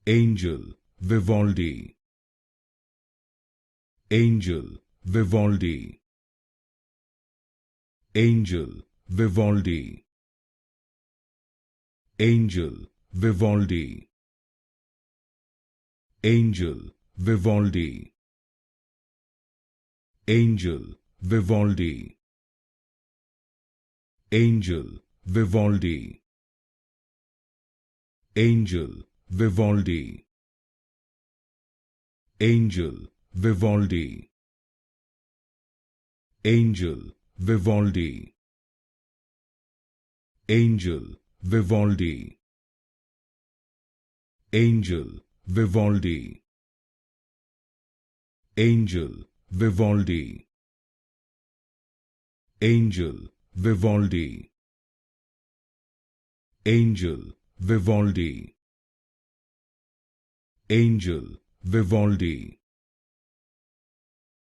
Angel, Vivaldi. Angel, Vivaldi. Angel, Vivaldi. Angel, Vivaldi. Angel, Vivaldi. Angel, Vivaldi. Angel, Vivaldi. Angel, Vivaldi. Angel, Vivaldi. Angel, Vivaldi. Angel, Vivaldi. Angel, Vivaldi. Angel, Vivaldi. Angel, Vivaldi. Angel, Vivaldi. Angel, Vivaldi.